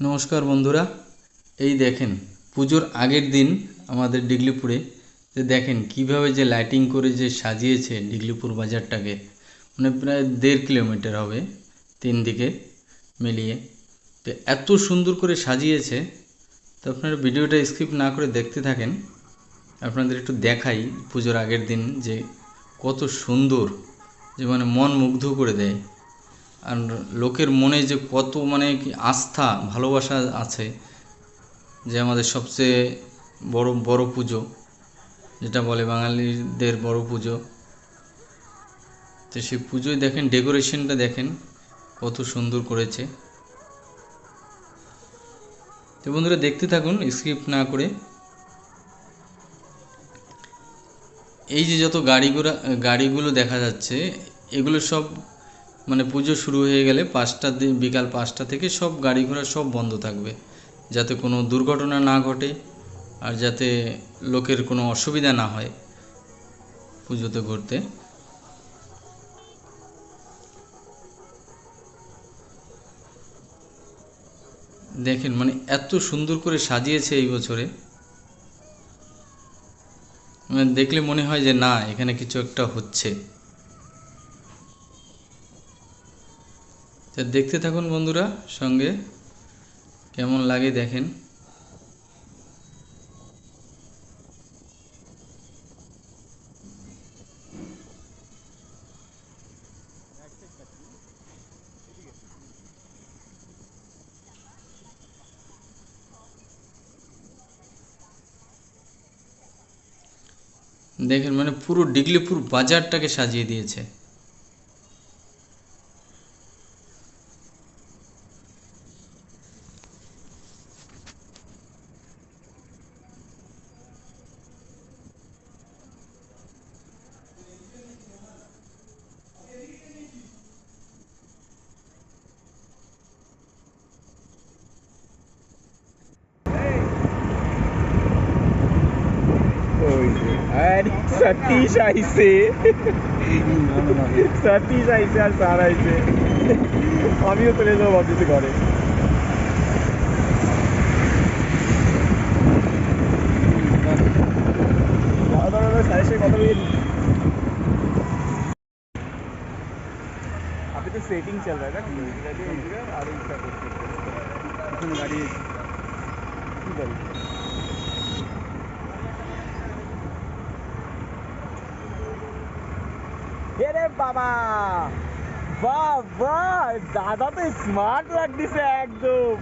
নমস্কার বন্ধুরা, এই দেখেন পুজোর আগের দিন আমাদের ডিগলিপুরে যে দেখেন কিভাবে যে লাইটিং করে যে সাজিয়েছে ডিগলিপুর বাজারটাকে। মানে প্রায় 1.5 কিলোমিটার হবে তিন দিকে মিলিয়ে। তো এত সুন্দর করে সাজিয়েছে, তো আপনারা ভিডিওটা স্কিপ না করে দেখতে থাকেন। আপনাদের একটু দেখাই পুজোর আগের দিন যে কত সুন্দর, যে মানে মন মুগ্ধ করে দেয়। আর লোকের মনে যে কত মানে কি আস্থা ভালোবাসা আছে, যে আমাদের সবচেয়ে বড় বড় পুজো যেটা বলে বাঙালিদের বড় পুজো। তো সেই পুজোয় দেখেন ডেকোরেশনটা দেখেন কত সুন্দর করেছে। তো বন্ধুরা দেখতে থাকুন স্কিপ না করে। এই যে যত গাড়িগুলো দেখা যাচ্ছে, এগুলো সব মানে পুজো শুরু হয়ে গেলে বিকাল 5টা থেকে সব গাড়ি ঘোড়া সব বন্ধ থাকবে, যাতে কোনো দুর্ঘটনা না ঘটে আর যাতে লোকের কোনো অসুবিধা না হয় পুজোতে ঘুরতে। দেখেন মানে এত সুন্দর করে সাজিয়েছে এই বছরে, মানে দেখলে মনে হয় যে না, এখানে কিছু একটা হচ্ছে। তো দেখতে থাকুন বন্ধুরা সঙ্গে, কেমন লাগে দেখেন। দেখেন মানে পুরো ডিগলিপুর বাজারটাকে সাজিয়ে দিয়েছে। सतीश आइसे सतीश आइसे আর স্যার আইছে, আমিও চলে যাবো ভাবতেছি ঘরে। अभी तो सेटिंग चल रहा है ना, और गाड़ी रे बाबा, वाह वाह, दादा तो स्मार्ट लगती से एकदम।